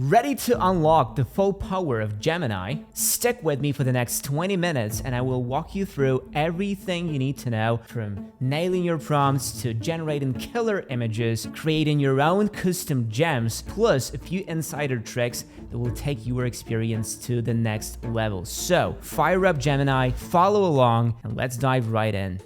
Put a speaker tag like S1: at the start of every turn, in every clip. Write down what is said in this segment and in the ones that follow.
S1: Ready to unlock the full power of Gemini? Stick with me for the next 20 minutes and I will walk you through everything you need to know, from nailing your prompts to generating killer images, creating your own custom gems, plus a few insider tricks that will take your experience to the next level. So fire up Gemini, follow along, and let's dive right in.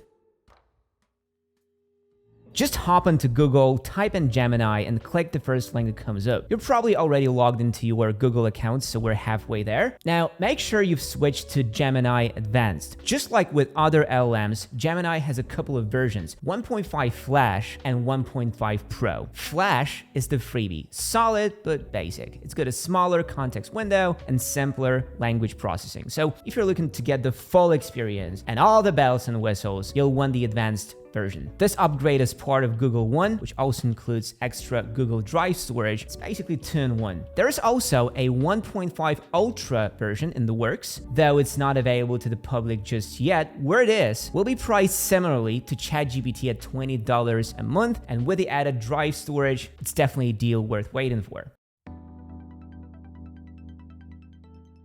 S1: Just hop onto Google, type in Gemini, and click the first link that comes up. You're probably already logged into your Google account, so we're halfway there. Now, make sure you've switched to Gemini Advanced. Just like with other LLMs, Gemini has a couple of versions, 1.5 Flash and 1.5 Pro. Flash is the freebie, solid but basic. It's got a smaller context window and simpler language processing. So if you're looking to get the full experience and all the bells and whistles, you'll want the Advanced version. This upgrade is part of Google One, which also includes extra Google Drive storage. It's basically 2-in-1. There is also a 1.5 Ultra version in the works, though it's not available to the public just yet. Where it is will be priced similarly to ChatGPT at $20 a month, and with the added drive storage, it's definitely a deal worth waiting for.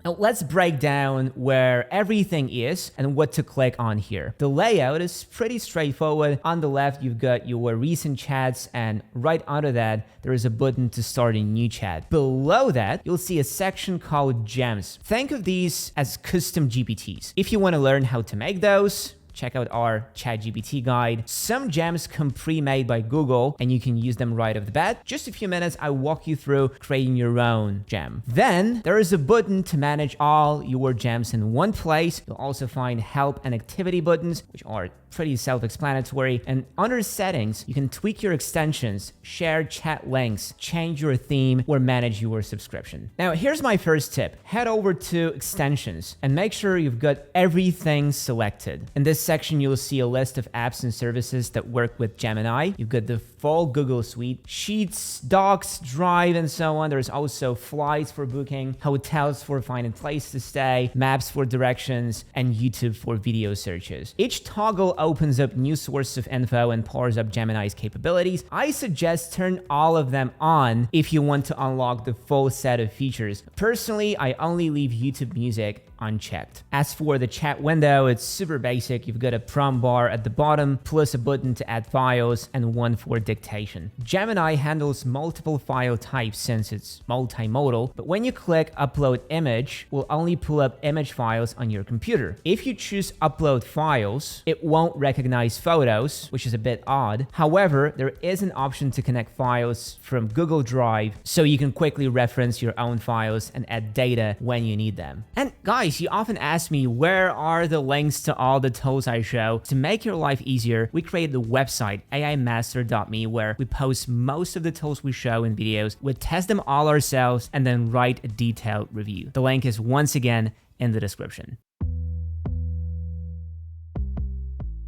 S1: Now let's break down where everything is and what to click on here. The layout is pretty straightforward. On the left, you've got your recent chats, and right under that, there is a button to start a new chat. Below that, you'll see a section called Gems. Think of these as custom GPTs. If you want to learn how to make those, check out our ChatGPT guide. Some gems come pre-made by Google and you can use them right off the bat. Just a few minutes, I'll walk you through creating your own gem. Then there is a button to manage all your gems in one place. You'll also find help and activity buttons, which are pretty self-explanatory. And under settings, you can tweak your extensions, share chat links, change your theme, or manage your subscription. Now, here's my first tip. Head over to extensions and make sure you've got everything selected. In this section, you'll see a list of apps and services that work with Gemini. You've got the full Google suite, Sheets, Docs, Drive, and so on. There's also flights for booking, hotels for finding place to stay, maps for directions, and YouTube for video searches. Each toggle opens up new sources of info and powers up Gemini's capabilities. I suggest turn all of them on if you want to unlock the full set of features. Personally, I only leave YouTube Music unchecked. As for the chat window, it's super basic. You've got a prompt bar at the bottom, plus a button to add files and one for dictation. Gemini handles multiple file types since it's multi-modal, but when you click upload image, it will only pull up image files on your computer. If you choose upload files, it won't recognize photos, which is a bit odd. However, there is an option to connect files from Google Drive, so you can quickly reference your own files and add data when you need them. And guys, you often ask me, where are the links to all the tools I show? To make your life easier, we created the website aimaster.me, where we post most of the tools we show in videos. We test them all ourselves and then write a detailed review. The link is once again in the description.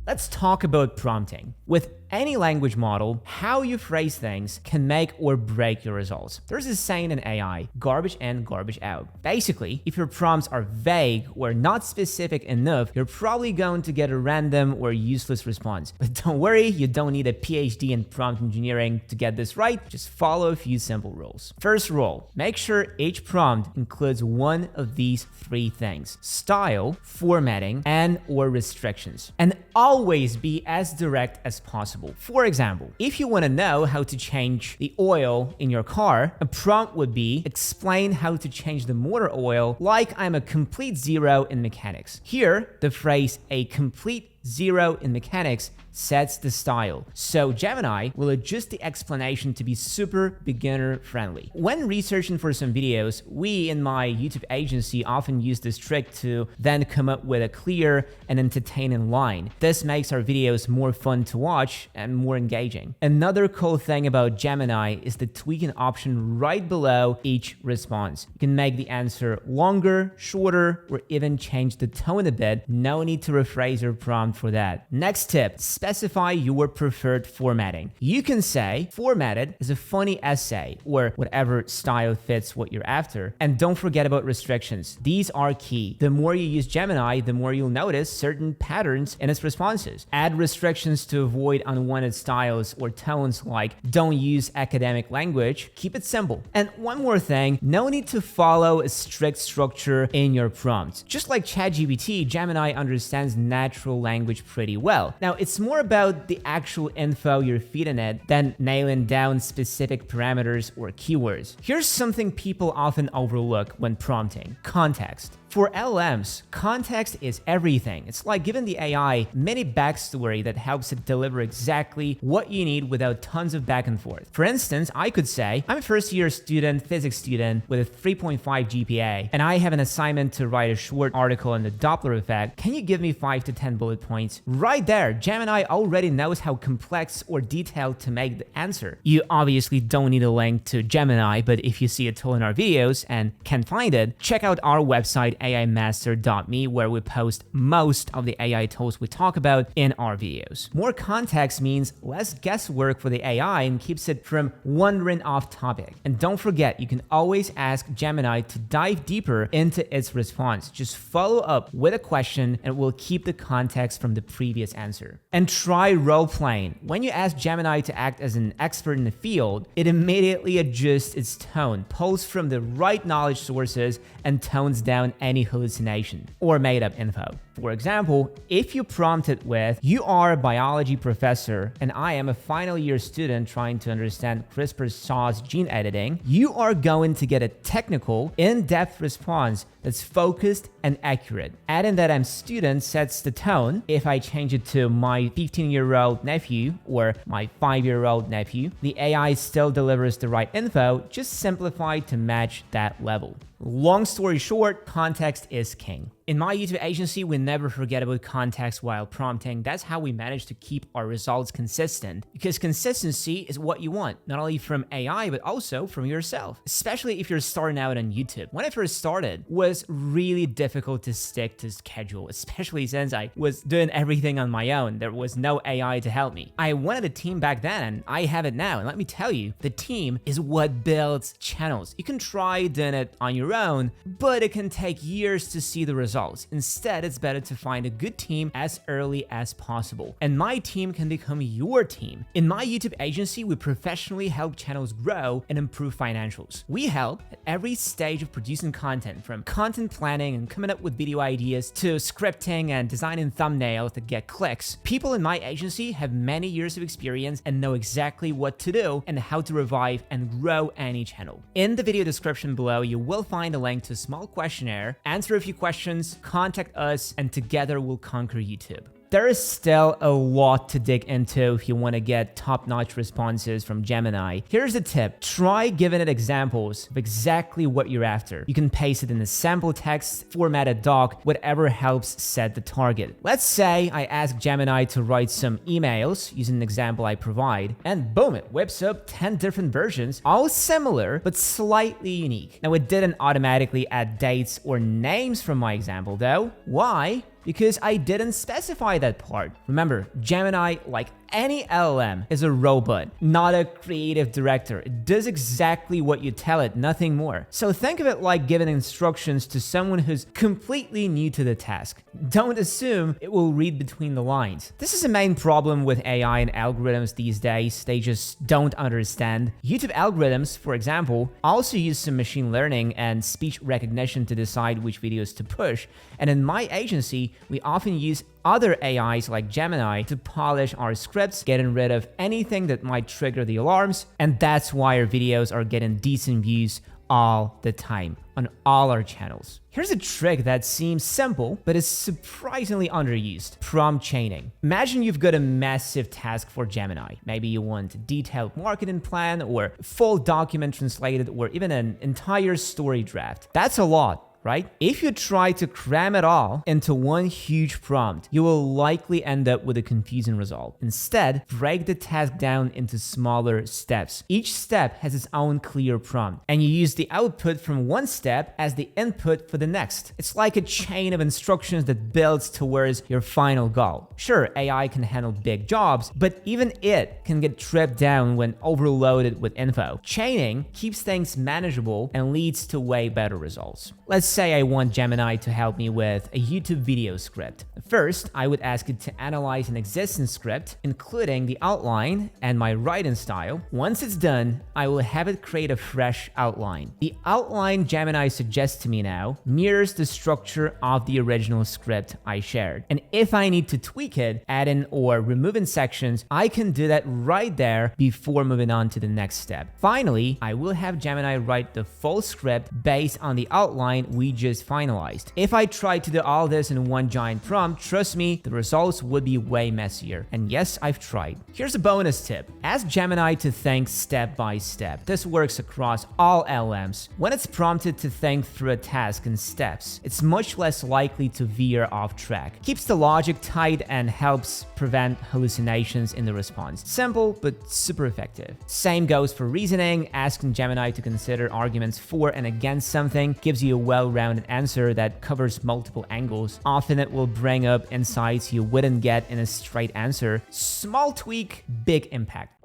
S1: Let's talk about prompting. With any language model, how you phrase things can make or break your results. There's a saying in AI, garbage in, garbage out. Basically, if your prompts are vague or not specific enough, you're probably going to get a random or useless response. But don't worry, you don't need a PhD in prompt engineering to get this right. Just follow a few simple rules. First rule, make sure each prompt includes one of these three things: style, formatting, and/or restrictions. And always be as direct as possible. For example, if you want to know how to change the oil in your car, a prompt would be explain how to change the motor oil like I'm a complete zero in mechanics. Here, the phrase a complete zero in mechanics sets the style. So Gemini will adjust the explanation to be super beginner friendly. When researching for some videos, we in my YouTube agency often use this trick to then come up with a clear and entertaining line. This makes our videos more fun to watch and more engaging. Another cool thing about Gemini is the tweaking option right below each response. You can make the answer longer, shorter, or even change the tone a bit. No need to rephrase your prompt for that. Next tip, specify your preferred formatting. You can say formatted as a funny essay or whatever style fits what you're after. And don't forget about restrictions. These are key. The more you use Gemini, the more you'll notice certain patterns in its responses. Add restrictions to avoid unwanted styles or tones like don't use academic language. Keep it simple. And one more thing, no need to follow a strict structure in your prompts. Just like ChatGPT, Gemini understands natural language pretty well. Now, it's more about the actual info you're feeding it than nailing down specific parameters or keywords. Here's something people often overlook when prompting: context. For LLMs, context is everything. It's like giving the AI mini backstory that helps it deliver exactly what you need without tons of back and forth. For instance, I could say, I'm a first-year student, physics student with a 3.5 GPA, and I have an assignment to write a short article on the Doppler effect. Can you give me 5 to 10 bullet points? Right there, Gemini already knows how complex or detailed to make the answer. You obviously don't need a link to Gemini, but if you see a tool in our videos and can't find it, check out our website, aimaster.me, where we post most of the AI tools we talk about in our videos. More context means less guesswork for the AI and keeps it from wandering off topic. And don't forget, you can always ask Gemini to dive deeper into its response. Just follow up with a question and it will keep the context from the previous answer. And try role-playing. When you ask Gemini to act as an expert in the field, it immediately adjusts its tone, pulls from the right knowledge sources, and tones down any hallucination or made-up info. For example, if you prompt it with, "You are a biology professor and I am a final year student trying to understand CRISPR-Cas gene editing," you are going to get a technical, in-depth response that's focused and accurate. Adding that I'm student sets the tone. If I change it to my 15-year-old nephew or my 5-year-old nephew, the AI still delivers the right info, just simplified to match that level. Long story short, context is king. In my YouTube agency, we never forget about context while prompting. That's how we manage to keep our results consistent, because consistency is what you want, not only from AI, but also from yourself, especially if you're starting out on YouTube. When I first started, it was really difficult to stick to schedule, especially since I was doing everything on my own. There was no AI to help me. I wanted a team back then, and I have it now. And let me tell you, the team is what builds channels. You can try doing it on your own, but it can take years to see the results. Instead, it's better to find a good team as early as possible. And my team can become your team. In my YouTube agency, we professionally help channels grow and improve financials. We help at every stage of producing content, from content planning and coming up with video ideas to scripting and designing thumbnails that get clicks. People in my agency have many years of experience and know exactly what to do and how to revive and grow any channel. In the video description below, you will find a link to a small questionnaire. Answer a few questions, contact us, and together we'll conquer YouTube. There is still a lot to dig into if you want to get top-notch responses from Gemini. Here's the tip. Try giving it examples of exactly what you're after. You can paste it in a sample text, formatted doc, whatever helps set the target. Let's say I ask Gemini to write some emails using an example I provide, and boom, it whips up 10 different versions, all similar, but slightly unique. Now, it didn't automatically add dates or names from my example though. Why? Because I didn't specify that part. Remember, Gemini, like any LLM, is a robot, not a creative director. It does exactly what you tell it, nothing more. So think of it like giving instructions to someone who's completely new to the task. Don't assume it will read between the lines. This is a main problem with AI and algorithms these days. They just don't understand. YouTube algorithms, for example, also use some machine learning and speech recognition to decide which videos to push. And in my agency, we often use other AIs like Gemini to polish our scripts, getting rid of anything that might trigger the alarms. And that's why our videos are getting decent views all the time on all our channels. Here's a trick that seems simple, but is surprisingly underused: prompt chaining. Imagine you've got a massive task for Gemini. Maybe you want a detailed marketing plan or a full document translated or even an entire story draft. That's a lot. right? If you try to cram it all into one huge prompt, you will likely end up with a confusing result. Instead, break the task down into smaller steps. Each step has its own clear prompt, and you use the output from one step as the input for the next. It's like a chain of instructions that builds towards your final goal. Sure, AI can handle big jobs, but even it can get tripped down when overloaded with info. Chaining keeps things manageable and leads to way better results. Let's say I want Gemini to help me with a YouTube video script. First, I would ask it to analyze an existing script, including the outline and my writing style. Once it's done, I will have it create a fresh outline. The outline Gemini suggests to me now mirrors the structure of the original script I shared. And if I need to tweak it, add in or remove in sections, I can do that right there before moving on to the next step. Finally, I will have Gemini write the full script based on the outline we just finalized. If I tried to do all this in one giant prompt, trust me, the results would be way messier. And yes, I've tried. Here's a bonus tip. Ask Gemini to think step by step. This works across all LMs. When it's prompted to think through a task in steps, it's much less likely to veer off track. Keeps the logic tight and helps prevent hallucinations in the response. Simple, but super effective. Same goes for reasoning. Asking Gemini to consider arguments for and against something gives you a well-rounded answer that covers multiple angles. Often it will bring up insights you wouldn't get in a straight answer. Small tweak, big impact.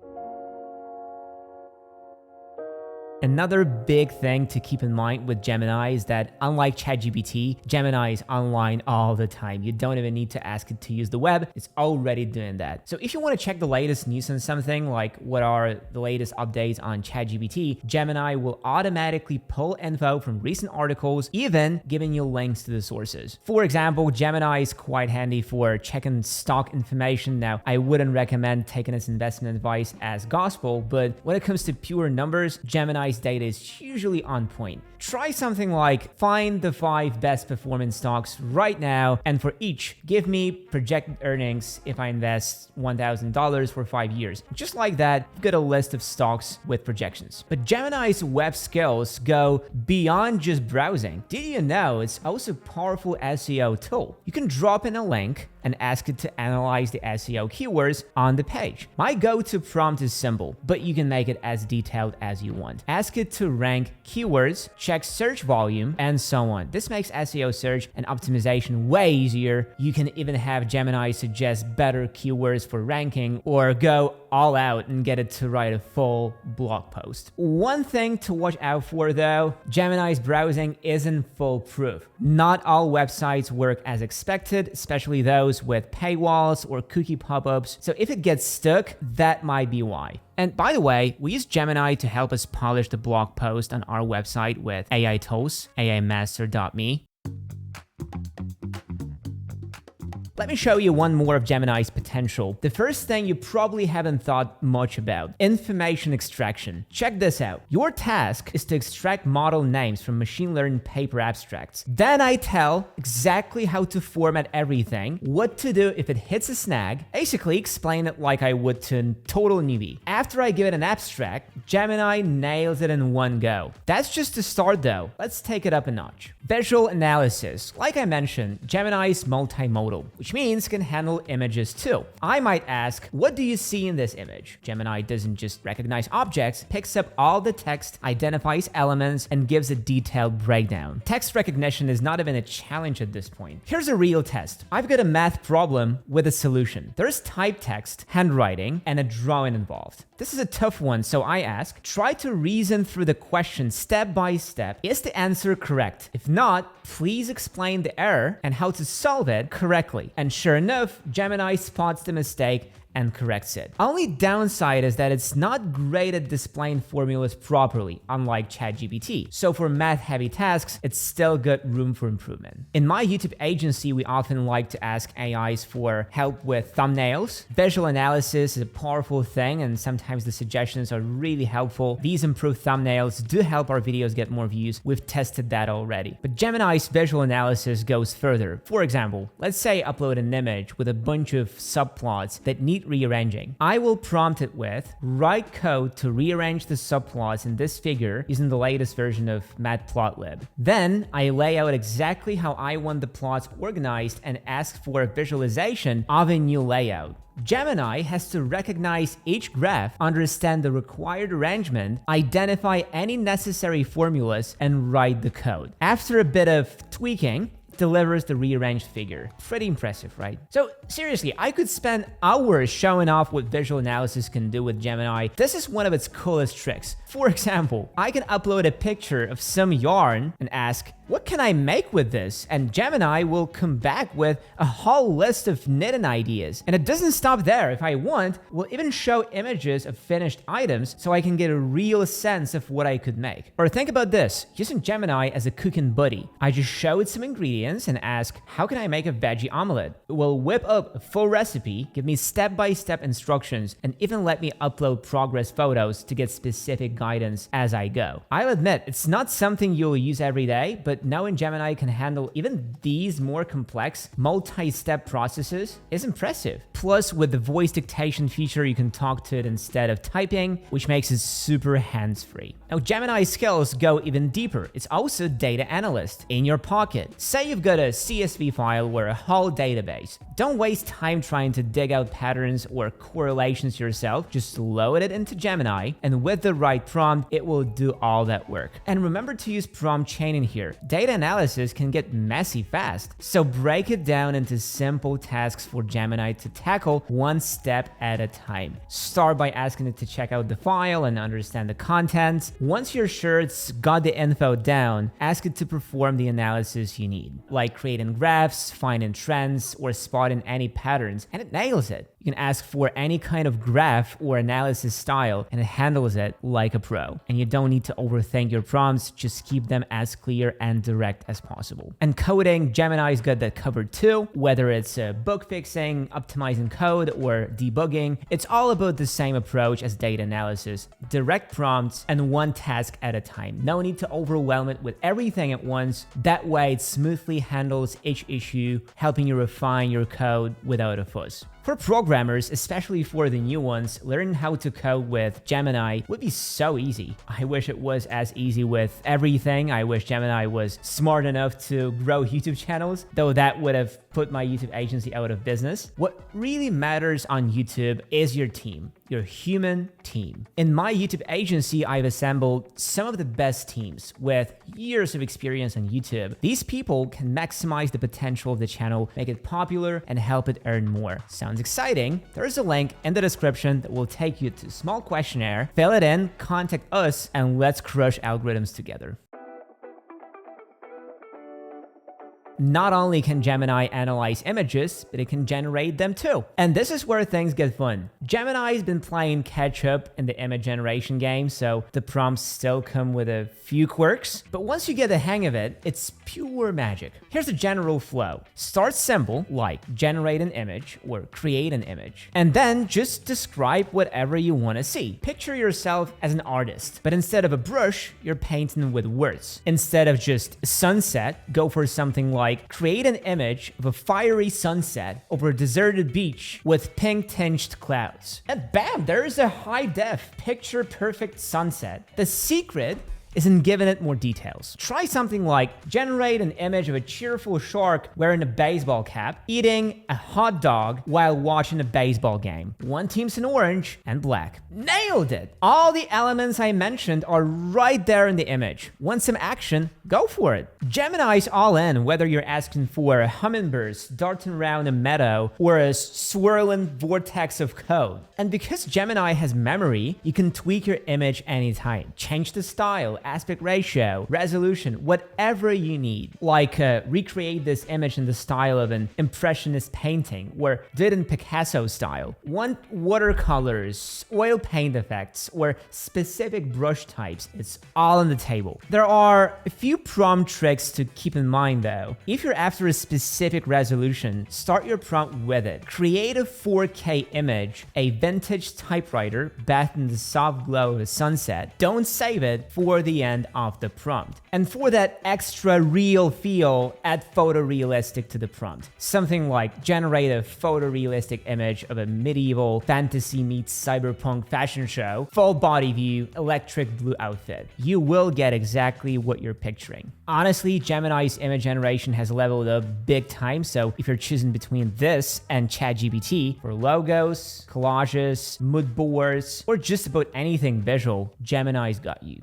S1: Another big thing to keep in mind with Gemini is that unlike ChatGPT, Gemini is online all the time. You don't even need to ask it to use the web. It's already doing that. So if you want to check the latest news on something, like what are the latest updates on ChatGPT, Gemini will automatically pull info from recent articles, even giving you links to the sources. For example, Gemini is quite handy for checking stock information. Now, I wouldn't recommend taking its investment advice as gospel, but when it comes to pure numbers, Gemini's data is usually on point. Try something like find the 5 best performing stocks right now, and for each, give me projected earnings if I invest $1,000 for 5 years. Just like that, you've got a list of stocks with projections. But Gemini's web skills go beyond just browsing. Did you know it's also a powerful SEO tool? You can drop in a link and ask it to analyze the SEO keywords on the page. My go-to prompt is simple, but you can make it as detailed as you want. Ask it to rank keywords, check search volume, and so on. This makes SEO search and optimization way easier. You can even have Gemini suggest better keywords for ranking, or go all out and get it to write a full blog post. One thing to watch out for though, Gemini's browsing isn't foolproof. Not all websites work as expected, especially those with paywalls or cookie pop-ups. So if it gets stuck, that might be why. And by the way, we use Gemini to help us polish the blog post on our website with AI tools, aimaster.me. Let me show you one more of Gemini's potential. The first thing you probably haven't thought much about: information extraction. Check this out. Your task is to extract model names from machine learning paper abstracts. Then I tell exactly how to format everything, what to do if it hits a snag, basically explain it like I would to a total newbie. After I give it an abstract, Gemini nails it in one go. That's just the start though. Let's take it up a notch. Visual analysis. Like I mentioned, Gemini is multi-modal, which means it can handle images too. I might ask, what do you see in this image? Gemini doesn't just recognize objects, picks up all the text, identifies elements, and gives a detailed breakdown. Text recognition is not even a challenge at this point. Here's a real test. I've got a math problem with a solution. There's typed text, handwriting, and a drawing involved. This is a tough one, so I ask, try to reason through the question step by step. Is the answer correct? If not, please explain the error and how to solve it correctly. And sure enough, Gemini spots the mistake and corrects it. Only downside is that it's not great at displaying formulas properly, unlike ChatGPT. So for math-heavy tasks, it's still got room for improvement. In my YouTube agency, we often like to ask AIs for help with thumbnails. Visual analysis is a powerful thing, and sometimes the suggestions are really helpful. These improved thumbnails do help our videos get more views. We've tested that already. But Gemini's visual analysis goes further. For example, let's say I upload an image with a bunch of subplots that need rearranging. I will prompt it with, write code to rearrange the subplots in this figure using the latest version of matplotlib. Then I lay out exactly how I want the plots organized and ask for a visualization of a new layout. Gemini has to recognize each graph, understand the required arrangement, identify any necessary formulas, and write the code. After a bit of tweaking, delivers the rearranged figure. Pretty impressive, right? So seriously, I could spend hours showing off what visual analysis can do with Gemini. This is one of its coolest tricks. For example, I can upload a picture of some yarn and ask, what can I make with this? And Gemini will come back with a whole list of knitting ideas. And it doesn't stop there. If I want, we'll even show images of finished items so I can get a real sense of what I could make. Or think about this, using Gemini as a cooking buddy. I just show it some ingredients and ask, how can I make a veggie omelet? It will whip up a full recipe, give me step-by-step instructions, and even let me upload progress photos to get specific guidance as I go. I'll admit, it's not something you'll use every day, but knowing Gemini can handle even these more complex multi-step processes is impressive. Plus, with the voice dictation feature, you can talk to it instead of typing, which makes it super hands-free. Now, Gemini's skills go even deeper. It's also a data analyst in your pocket. Say you've got a CSV file or a whole database. Don't waste time trying to dig out patterns or correlations yourself. Just load it into Gemini, and with the right prompt, it will do all that work. And remember to use prompt chaining here. Data analysis can get messy fast, so break it down into simple tasks for Gemini to tackle one step at a time. Start by asking it to check out the file and understand the contents. Once you're sure it's got the info down, ask it to perform the analysis you need, like creating graphs, finding trends, or spotting any patterns, and it nails it. You can ask for any kind of graph or analysis style, and it handles it like a pro. And you don't need to overthink your prompts, just keep them as clear and direct as possible. And coding, Gemini's got that covered too. Whether it's bug fixing, optimizing code, or debugging, it's all about the same approach as data analysis. Direct prompts and one task at a time. No need to overwhelm it with everything at once. That way it smoothly handles each issue, helping you refine your code without a fuss. For programmers, especially for the new ones, learning how to code with Gemini would be so easy. I wish it was as easy with everything. I wish Gemini was smart enough to grow YouTube channels, though that would have put my YouTube agency out of business. What really matters on YouTube is your team, your human team. In my YouTube agency, I've assembled some of the best teams with years of experience on YouTube. These people can maximize the potential of the channel, make it popular, and help it earn more. Sounds exciting? There's a link in the description that will take you to a small questionnaire. Fill it in, contact us, and let's crush algorithms together. Not only can Gemini analyze images, but it can generate them too. And this is where things get fun. Gemini's been playing catch up in the image generation game, so the prompts still come with a few quirks. But once you get the hang of it, it's pure magic. Here's the general flow. Start simple, like generate an image or create an image. And then just describe whatever you want to see. Picture yourself as an artist, but instead of a brush, you're painting with words. Instead of just sunset, go for something like create an image of a fiery sunset over a deserted beach with pink tinged clouds. And bam, there is a high-def, picture-perfect sunset. The secret is in giving it more details. Try something like generate an image of a cheerful shark wearing a baseball cap, eating a hot dog while watching a baseball game. One team's in orange and black. Nailed it! All the elements I mentioned are right there in the image. Want some action? Go for it. Gemini's all in, whether you're asking for hummingbirds darting around a meadow or a swirling vortex of code. And because Gemini has memory, you can tweak your image anytime. Change the style, aspect ratio, resolution, whatever you need. Like recreate this image in the style of an impressionist painting, or do it in Picasso style. Want watercolors, oil paint effects, or specific brush types, it's all on the table. There are a few prompt tricks to keep in mind though. If you're after a specific resolution, start your prompt with it. Create a 4K image, a vintage typewriter bathed in the soft glow of a sunset. Don't save it for the the end of the prompt. And for that extra real feel, add photorealistic to the prompt. Something like generate a photorealistic image of a medieval fantasy meets cyberpunk fashion show, full body view, electric blue outfit. You will get exactly what you're picturing. Honestly, Gemini's image generation has leveled up big time, so if you're choosing between this and ChatGPT for logos, collages, mood boards, or just about anything visual, Gemini's got you.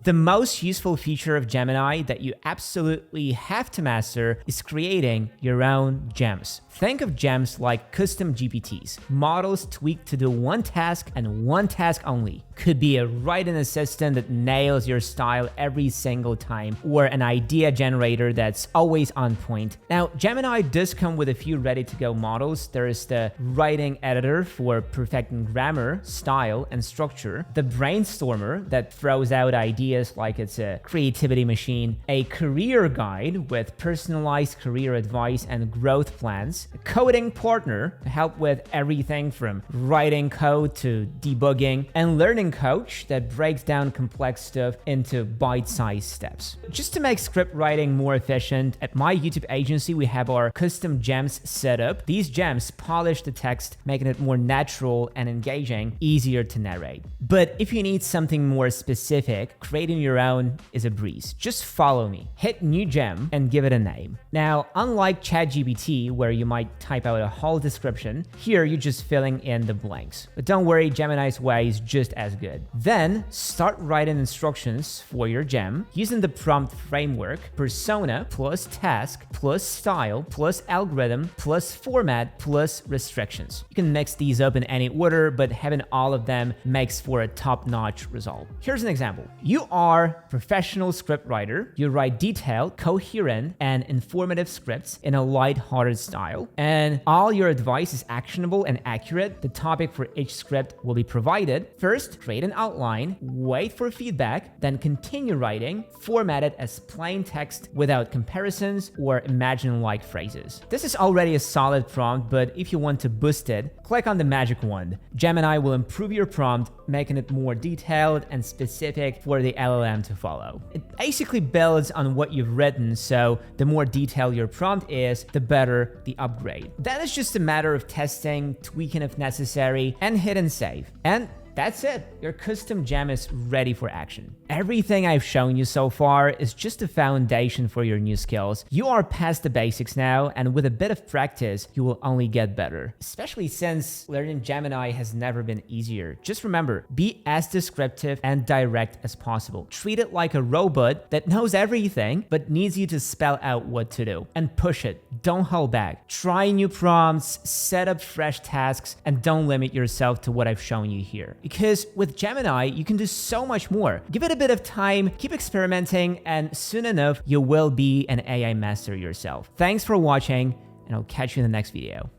S1: The most useful feature of Gemini that you absolutely have to master is creating your own gems. Think of gems like custom GPTs, models tweaked to do one task and one task only. Could be a write-in assistant that nails your style every single time, or an idea generator that's always on point. Now, Gemini does come with a few ready-to-go models. There is the writing editor for perfecting grammar, style, and structure, the brainstormer that throws out ideas like it's a creativity machine, a career guide with personalized career advice and growth plans, a coding partner to help with everything from writing code to debugging, and learning coach that breaks down complex stuff into bite-sized steps. Just to make script writing more efficient, at my YouTube agency, we have our custom gems set up. These gems polish the text, making it more natural and engaging, easier to narrate. But if you need something more specific, creating your own is a breeze. Just follow me, hit new gem, and give it a name. Now, unlike ChatGPT, where you might type out a whole description, here you're just filling in the blanks. But don't worry, Gemini's way is just as good. Then, start writing instructions for your gem using the prompt framework: persona plus task plus style plus algorithm plus format plus restrictions. You can mix these up in any order, but having all of them makes for a top-notch result. Here's an example. You are professional script writer. You write detailed, coherent, and informative scripts in a light-hearted style, and all your advice is actionable and accurate. The topic for each script will be provided. First, create an outline, wait for feedback, then continue writing, format it as plain text without comparisons or imagine-like phrases. This is already a solid prompt, but if you want to boost it, click on the magic wand. Gemini will improve your prompt, making it more detailed and specific for the LLM to follow. It basically builds on what you've written, so the more detailed your prompt is, the better the upgrade. That is just a matter of testing, tweaking if necessary, and hit and save. And that's it. Your custom gem is ready for action. Everything I've shown you so far is just a foundation for your new skills. You are past the basics now, and with a bit of practice, you will only get better. Especially since learning Gemini has never been easier. Just remember, be as descriptive and direct as possible. Treat it like a robot that knows everything, but needs you to spell out what to do. And push it. Don't hold back. Try new prompts, set up fresh tasks, and don't limit yourself to what I've shown you here. Because with Gemini, you can do so much more. Give it a bit of time, keep experimenting, and soon enough, you will be an AI master yourself. Thanks for watching, and I'll catch you in the next video.